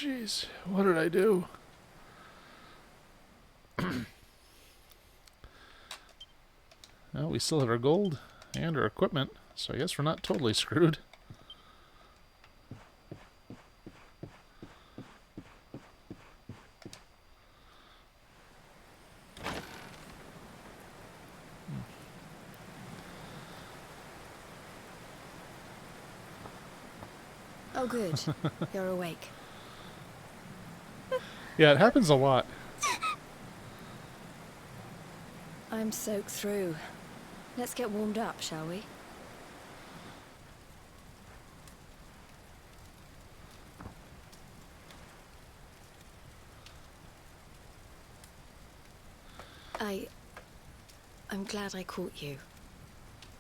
jeez. What did I do? Well, we still have our gold and our equipment, so I guess we're not totally screwed. Oh, good. You're awake. Yeah, it happens a lot. I'm soaked through. Let's get warmed up, shall we? I'm glad I caught you.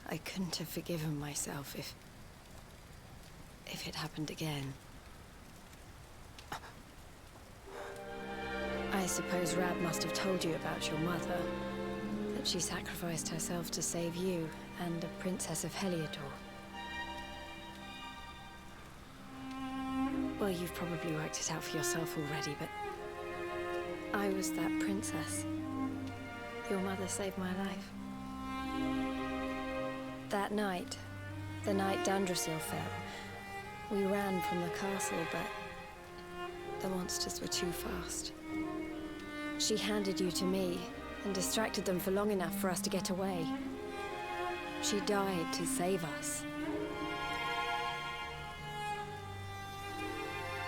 I couldn't have forgiven myself if it happened again. I suppose Rab must have told you about your mother. That she sacrificed herself to save you and the Princess of Heliodor. Well, you've probably worked it out for yourself already, but I was that princess. Your mother saved my life. That night, the night Dandrasil fell, we ran from the castle, but the monsters were too fast. She handed you to me and distracted them for long enough for us to get away. She died to save us.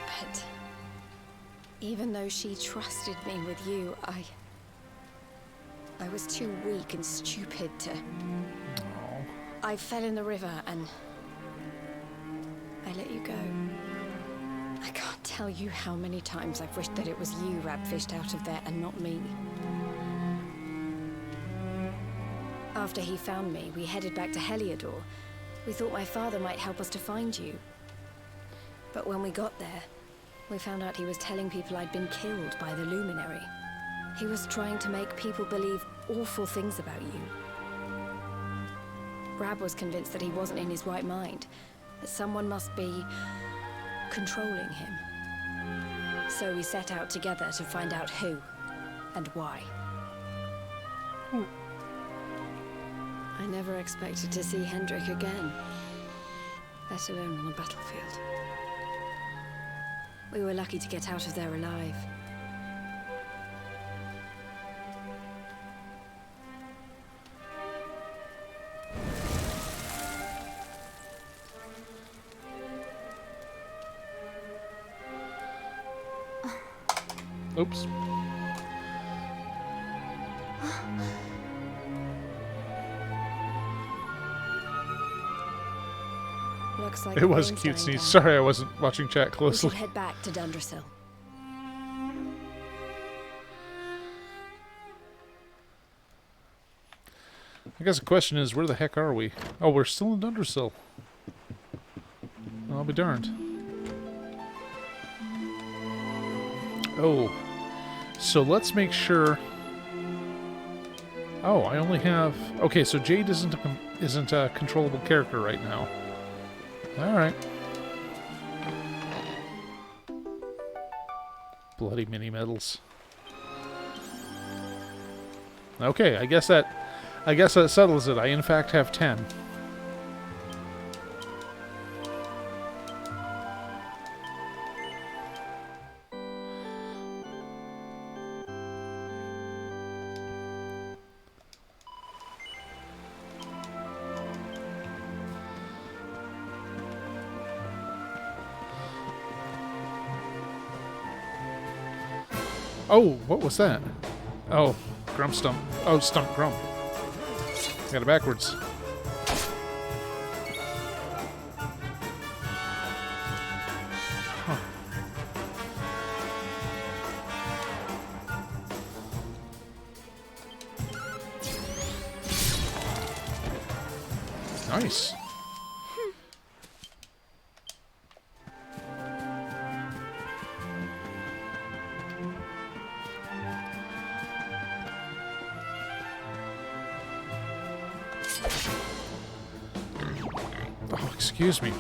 But even though she trusted me with you, I was too weak and stupid to... Oh. I fell in the river and I let you go. I can't tell you how many times I've wished that it was you Rab fished out of there and not me. After he found me, we headed back to Heliodor. We thought my father might help us to find you. But when we got there, we found out he was telling people I'd been killed by the Luminary. He was trying to make people believe awful things about you. Rab was convinced that he wasn't in his right mind, that someone must be controlling him. So we set out together to find out who and why. I never expected to see Hendrik again, let alone on a battlefield. We were lucky to get out of there alive. Oops. Looks like It the was rain's cute dying sneeze. down. Sorry, I wasn't watching chat We closely. should head back to Dandrasil. I guess the question is, where the heck are we? Oh, we're still in Dundersill. I'll be darned. Oh, so let's make sure. Oh, I only have. Okay, so Jade isn't a controllable character right now. All right. Bloody mini medals. Okay, I guess that settles it. I in fact have 10. Oh, what was that? Oh, Grump Stump. Oh, Stump Grump. Got it backwards. Huh. Nice. Oh, excuse me.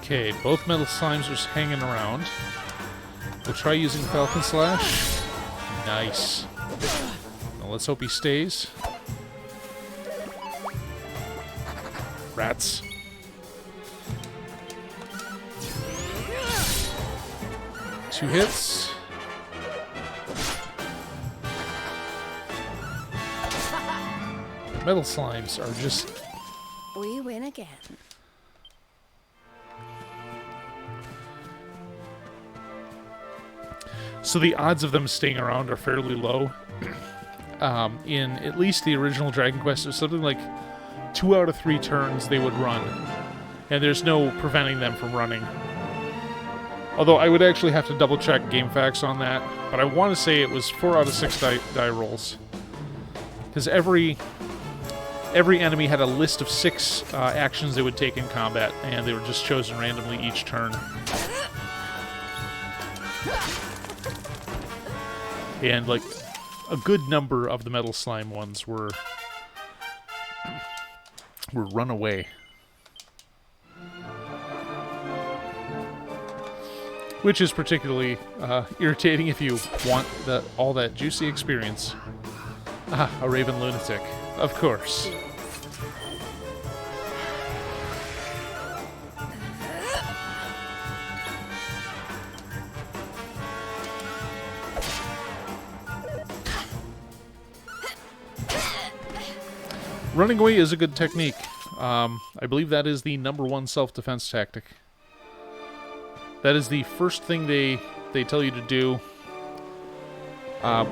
Okay, both metal slimes are just hanging around. We'll try using Falcon Slash. Nice. Now let's hope he stays. Rats. Two hits. Metal slimes are just... We win again. So the odds of them staying around are fairly low. In at least the original Dragon Quest, it was something like 2 out of 3 turns they would run. And there's no preventing them from running. Although I would actually have to double check game facts on that. But I want to say it was 4 out of 6 die rolls. Because every enemy had a list of 6 actions they would take in combat. And they were just chosen randomly each turn. And, like, a good number of the Metal Slime ones were run away. Which is particularly irritating if you want all that juicy experience. Ah, a Raven Lunatic. Of course. Running away is a good technique. I believe that is the #1 self-defense tactic. That is the first thing they tell you to do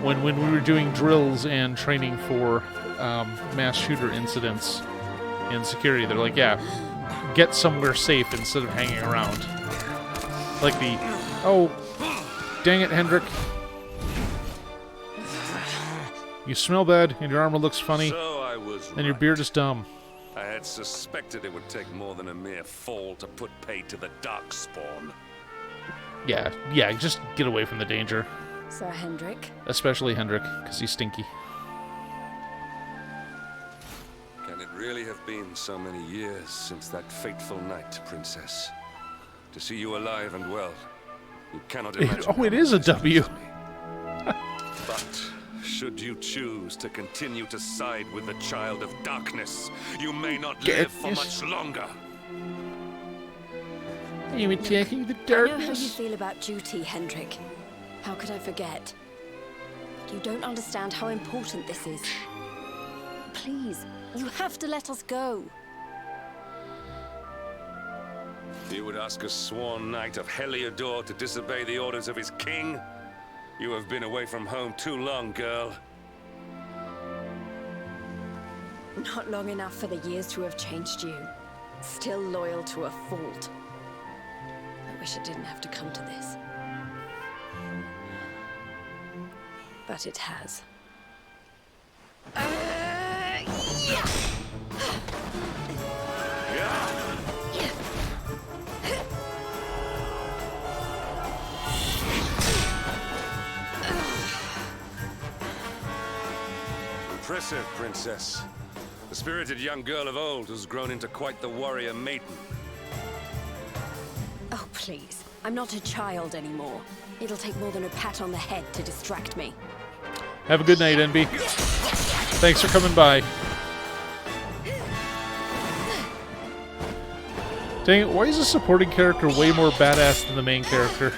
when we were doing drills and training for mass shooter incidents in security. They're like, yeah, get somewhere safe instead of hanging around. Like the, oh, dang it, Hendrik. You smell bad and your armor looks funny. And your beard is dumb. I had suspected it would take more than a mere fall to put pay to the Darkspawn. Yeah, just get away from the danger. Sir Hendrik? Especially Hendrik, because he's stinky. Can it really have been so many years since that fateful night, Princess? To see you alive and well, you cannot imagine. It is a W. But should you choose to continue to side with the Child of Darkness, you may not live for much longer. Are you attacking the I know how you darkness? feel about duty, Hendrik. How could I forget? You don't understand how important this is. Please, you have to let us go. You would ask a sworn knight of Heliodor to disobey the orders of his king? You have been away from home too long, girl. Not long enough for the years to have changed you. Still loyal to a fault. I wish it didn't have to come to this. But it has. Impressive, Princess. The spirited young girl of old has grown into quite the warrior maiden. Oh, please. I'm not a child anymore. It'll take more than a pat on the head to distract me. Have a good night, NB. Thanks for coming by. Dang it, why is the supporting character way more badass than the main character?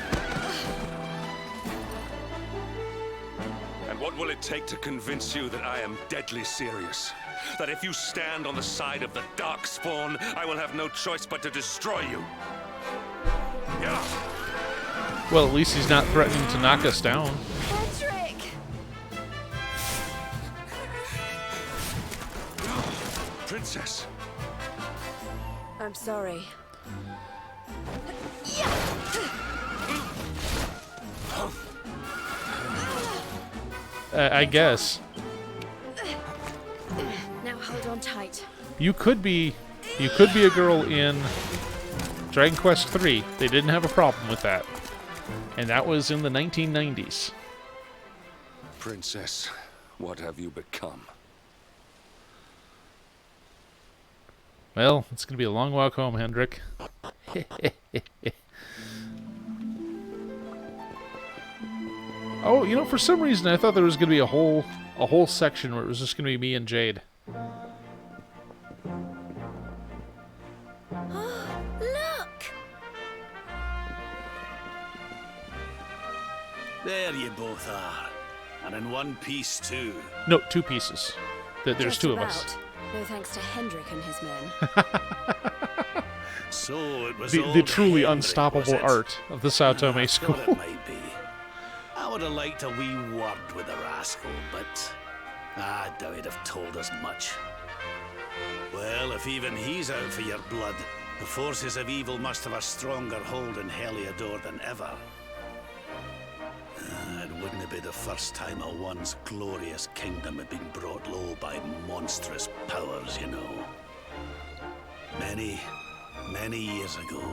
And what will it take to convince you that I am deadly serious? That if you stand on the side of the Darkspawn, I will have no choice but to destroy you? Yeah. Well, at least he's not threatening to knock us down. Patrick! Princess. I'm sorry. I guess. Now hold on tight. You could be a girl in Dragon Quest III. They didn't have a problem with that. And that was in the 1990s. Princess, what have you become? Well, it's going to be a long walk home, Hendrik. Oh, you know, for some reason I thought there was going to be a whole section where it was just going to be me and Jade. Look! There you both are. And in one piece, too. No, 2 pieces. There's Just 2 of about. us. No thanks to Hendrik and his men. So it was The old truly Hendrik, unstoppable was it? art of the Sao Tome I school. thought it might be. I would have liked a wee word with the rascal, but I doubt he'd have told us much. Well, if even he's out for your blood, the forces of evil must have a stronger hold in Heliodor than ever. It wouldn't be the first time a once glorious kingdom had been brought low by monstrous powers, you know. Many years ago,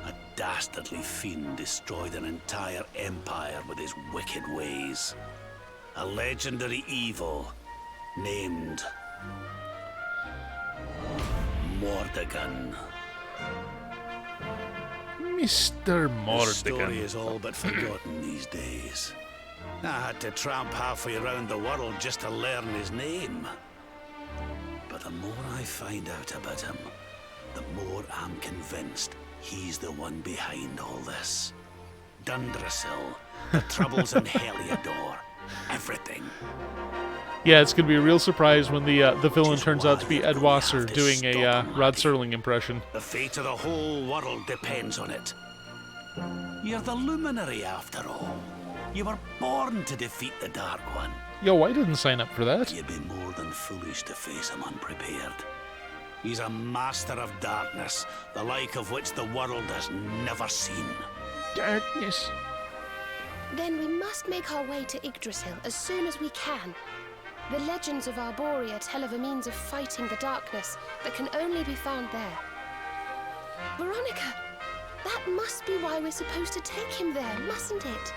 a dastardly fiend destroyed an entire empire with his wicked ways. A legendary evil named Mordegon. Mr. The story Mordegon. is all but forgotten these days. I had to tramp halfway around the world just to learn his name. But the more I find out about him, the more I'm convinced he's the one behind all this. Dundrasil, the troubles in Heliodor, everything. Yeah, it's going to be a real surprise when the villain Which is turns out to why be you're Ed gonna Wasser have to doing a stop him, Rod Lucky. Serling impression. The fate of the whole world depends on it. You're the luminary, after all. You were born to defeat the Dark One. Yo, I didn't sign up for that. You'd be more than foolish to face him unprepared. He's a master of darkness, the like of which the world has never seen. Darkness. Then we must make our way to Yggdrasil as soon as we can. The legends of Arborea tell of a means of fighting the darkness that can only be found there. Veronica, that must be why we're supposed to take him there, mustn't it?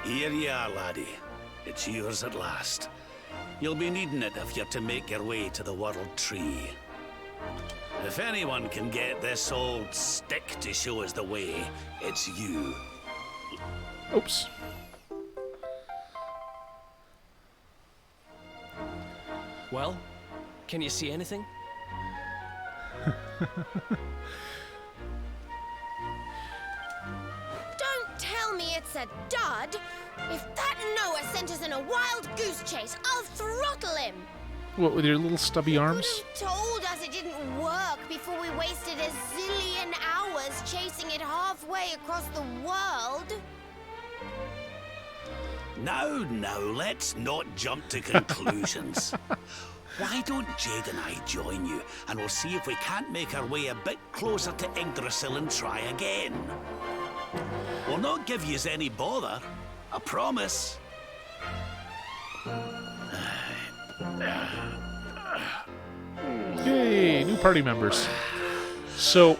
Here you are, laddie. It's yours at last. You'll be needing it if you're to make your way to the World Tree. If anyone can get this old stick to show us the way, it's you. Oops. Well, can you see anything? Don't tell me it's a dud! If that Noah sent us in a wild goose chase, I'll throttle him! What, with your little stubby arms? Could have told us it didn't work before we wasted a zillion hours chasing it halfway across the world. Now, let's not jump to conclusions. Why don't Jade and I join you, and we'll see if we can't make our way a bit closer to Yggdrasil and try again. We'll not give yous any bother, I promise. Yay, new party members. So,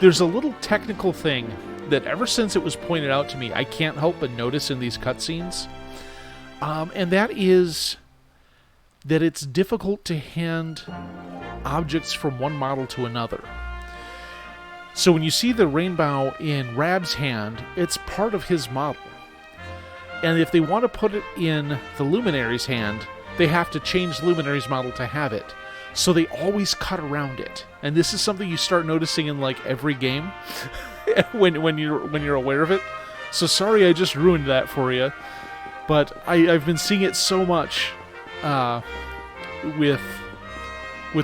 there's a little technical thing that ever since it was pointed out to me, I can't help but notice in these cutscenes. And that is that it's difficult to hand objects from one model to another. So when you see the rainbow in Rab's hand, it's part of his model. And if they want to put it in the Luminary's hand, they have to change the Luminary's model to have it. So they always cut around it. And this is something you start noticing in like every game when you're aware of it. So sorry I just ruined that for you. But I've been seeing it so much with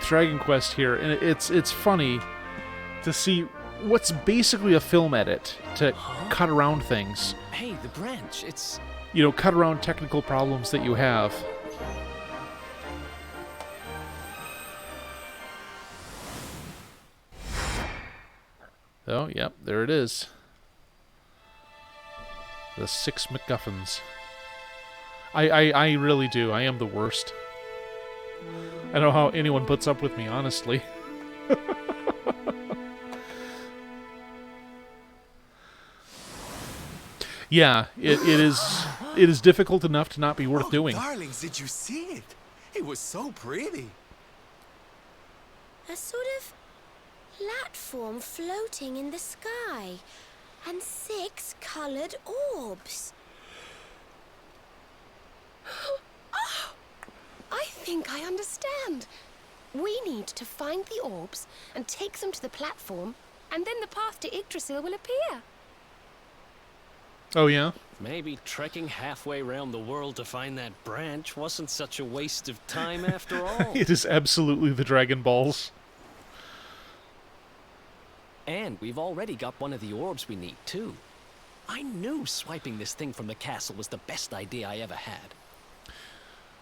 Dragon Quest here, and it's funny to see what's basically a film edit to cut around things. Hey, the branch, it's... You know, cut around technical problems that you have. Oh, yep, there it is. The 6 MacGuffins. I really do. I am the worst. I don't know how anyone puts up with me, honestly. Yeah, it is difficult enough to not be worth doing. Darlings, did you see it? It was so pretty. A sort of platform floating in the sky, and 6 colored orbs. Oh, I think I understand. We need to find the orbs and take them to the platform, and then the path to Yggdrasil will appear. Oh, yeah? Maybe trekking halfway around the world to find that branch wasn't such a waste of time after all. It is absolutely the Dragon Balls. And we've already got one of the orbs we need, too. I knew swiping this thing from the castle was the best idea I ever had.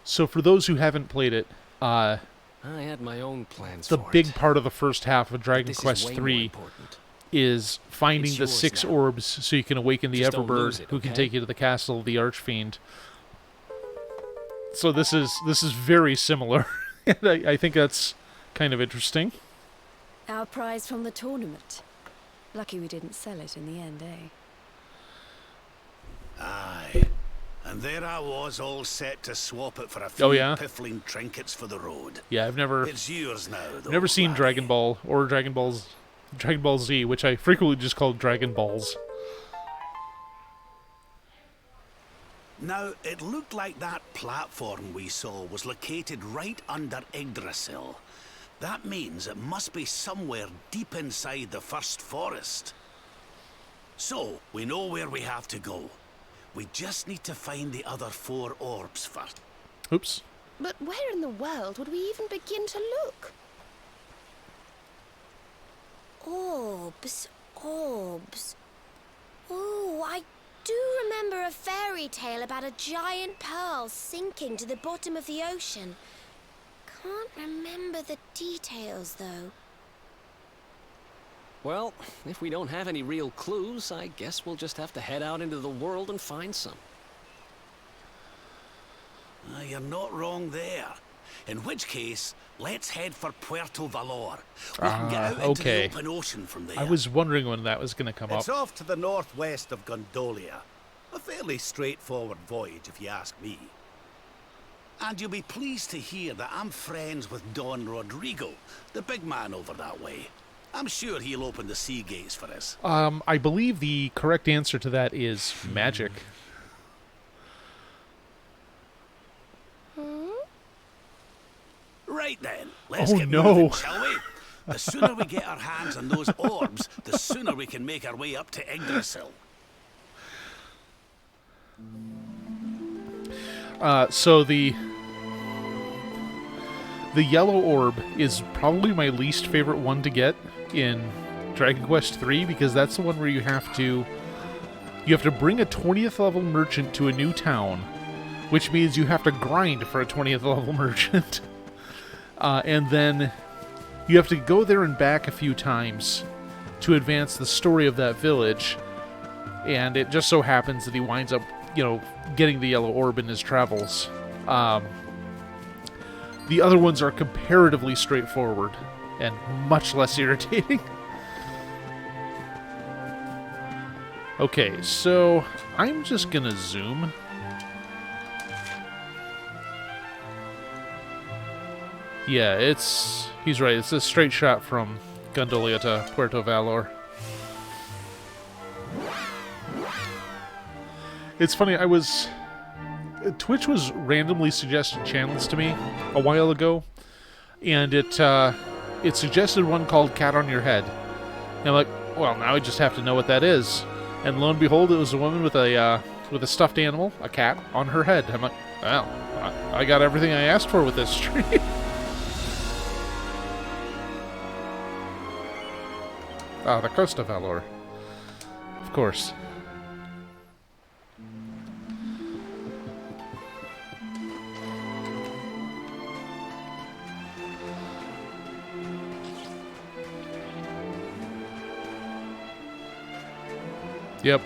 So for those who haven't played it, I had my own plans the for it. big part of the first half of Dragon This is Quest way more III important. is finding It's the yours 6 now. orbs so you can awaken the Just don't lose Everbird, it, who can okay? take you to the castle of the Archfiend. So this is very similar, and I think that's kind of interesting. Our prize from the tournament. Lucky we didn't sell it in the end, eh? Aye. And there I was, all set to swap it for a few Oh, yeah? piffling trinkets for the road. Yeah, I've never It's yours now, though. never seen laddie. Dragon Ball or Dragon Ball Z, which I frequently just call Dragon Balls. Now, it looked like that platform we saw was located right under Yggdrasil. That means it must be somewhere deep inside the first forest. So, we know where we have to go. We just need to find the other 4 orbs first. Oops. But where in the world would we even begin to look? Orbs, orbs. Oh, I do remember a fairy tale about a giant pearl sinking to the bottom of the ocean. Can't remember the details, though. Well, if we don't have any real clues, I guess we'll just have to head out into the world and find some. You're not wrong there. In which case, let's head for Puerto Valor. We can get out into okay. the open ocean from there. I was wondering when that was going to come It's up. off to the northwest of Gondolia. A fairly straightforward voyage, if you ask me. And you'll be pleased to hear that I'm friends with Don Rodrigo, the big man over that way. I'm sure he'll open the sea gates for us. I believe the correct answer to that is magic. Right then, let's Oh, get no. moving, shall we? The sooner we get our hands on those orbs, the sooner we can make our way up to Yggdrasil. So the yellow orb is probably my least favorite one to get in Dragon Quest III, because that's the one where you have to bring a 20th level merchant to a new town, which means you have to grind for a 20th level merchant. And then you have to go there and back a few times to advance the story of that village. And it just so happens that he winds up, getting the yellow orb in his travels. The other ones are comparatively straightforward and much less irritating. Okay, so I'm just gonna zoom. Yeah, he's right, it's a straight shot from Gondolia to Puerto Valor. It's funny, Twitch was randomly suggesting channels to me a while ago, and it suggested one called Cat on Your Head. And I'm like, well, now I just have to know what that is. And lo and behold, it was a woman with a stuffed animal, a cat, on her head. I'm like, well, I got everything I asked for with this stream. The Coast of Valor. Of course. Yep.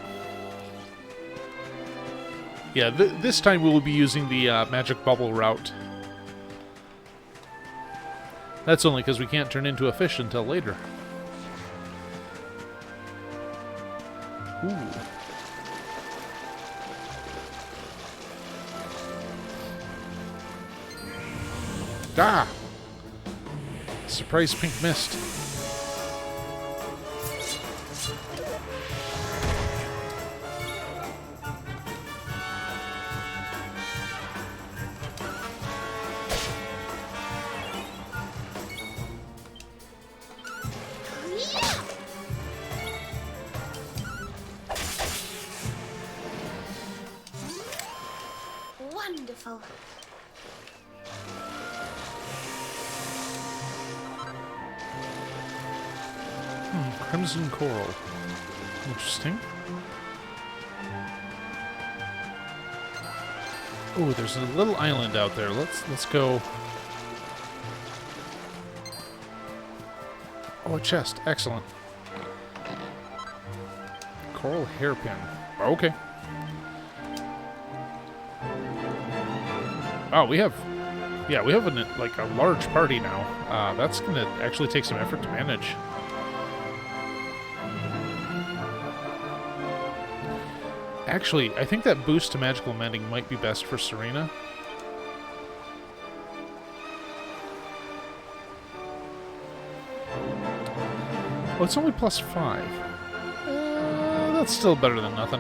Yeah, this time we will be using the magic bubble route. That's only because we can't turn into a fish until later. Ooh. Ah! Surprise pink mist. Wonderful. Crimson coral. Interesting. Oh, there's a little island out there. Let's go. Oh, a chest. Excellent. Coral hairpin. Okay. Oh, we have like a large party now. That's gonna actually take some effort to manage. Actually, I think that boost to magical mending might be best for Serena. Oh, it's only +5. That's still better than nothing.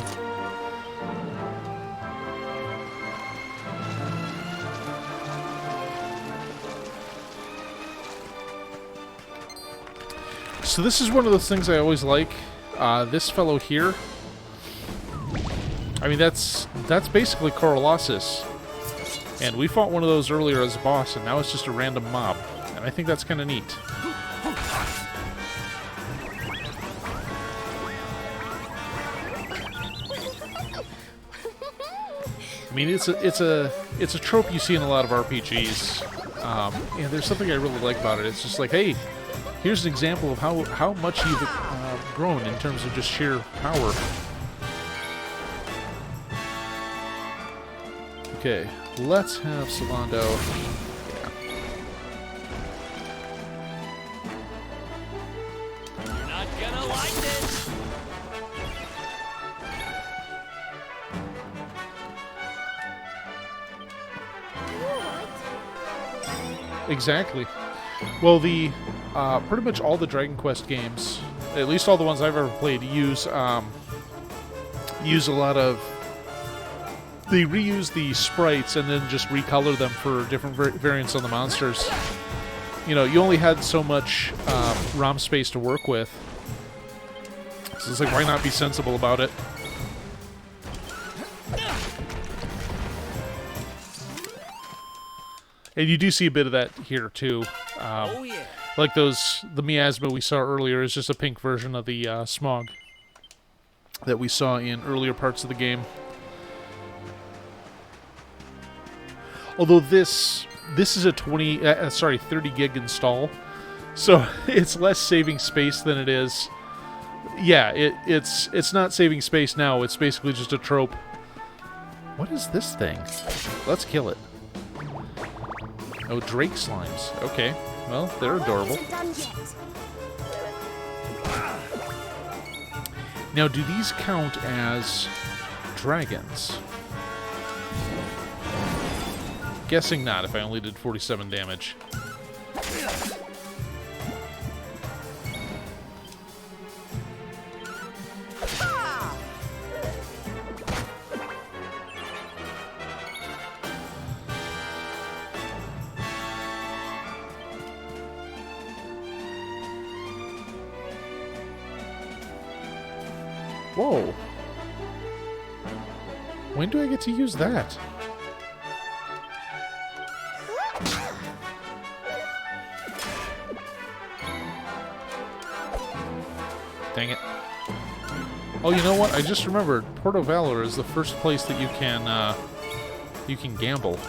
So this is one of those things I always like. This fellow here. I mean, that's basically Corolossus. And we fought one of those earlier as a boss, and now it's just a random mob. And I think that's kind of neat. I mean, it's a trope you see in a lot of RPGs. And there's something I really like about it. It's just like, hey, here's an example of how much you've grown in terms of just sheer power. Okay, let's have Solando. Yeah. You're not gonna like this. Exactly. Well, the pretty much all the Dragon Quest games, at least all the ones I've ever played, use a lot of. They reuse the sprites and then just recolor them for different variants on the monsters. You know, you only had so much ROM space to work with. So it's like, why not be sensible about it? And you do see a bit of that here, too. Oh yeah. Like the miasma we saw earlier is just a pink version of the smog that we saw in earlier parts of the game. Although this is a 30 gig install, so it's less saving space than it is. Yeah, it's not saving space now. It's basically just a trope. What is this thing? Let's kill it. Oh, Drake slimes. Okay, well, they're adorable. Now, do these count as dragons? Guessing not, if I only did 47 damage. Whoa. When do I get to use that? Dang it. Oh, you know what? I just remembered. Puerto Valor is the first place that you can gamble.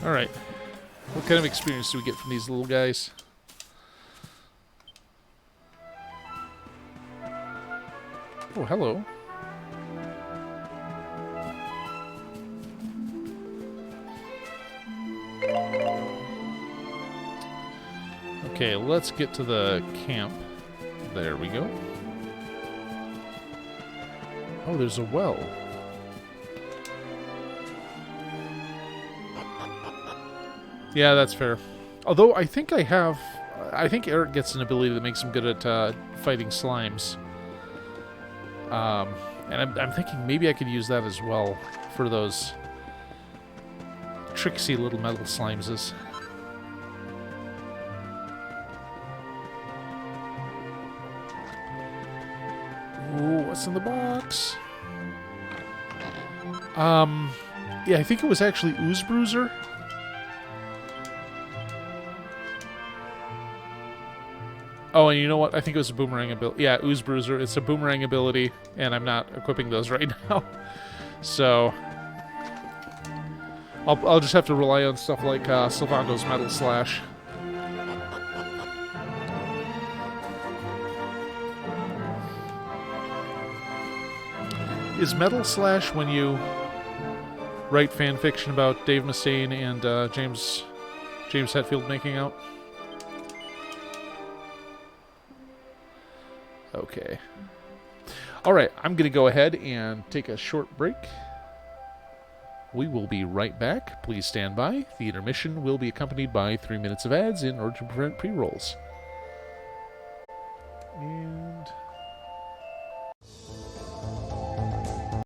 Alright. What kind of experience do we get from these little guys? Oh, hello. Okay, let's get to the camp. There we go. Oh, there's a well. Yeah, that's fair. Although I think I think Eric gets an ability that makes him good at fighting slimes. And I'm thinking maybe I could use that as well for those tricksy little metal slimeses. Ooh, what's in the box? Yeah, I think it was actually Ooze Bruiser. Oh, and you know what? I think it was a boomerang ability. Yeah, Ooze Bruiser. It's a boomerang ability, and I'm not equipping those right now. So I'll just have to rely on stuff like Sylvando's Metal Slash. Is Metal Slash when you write fan fiction about Dave Mustaine and James Hetfield making out? Okay. Alright, I'm going to go ahead and take a short break. We will be right back. Please stand by. The intermission will be accompanied by 3 minutes of ads in order to prevent pre-rolls. And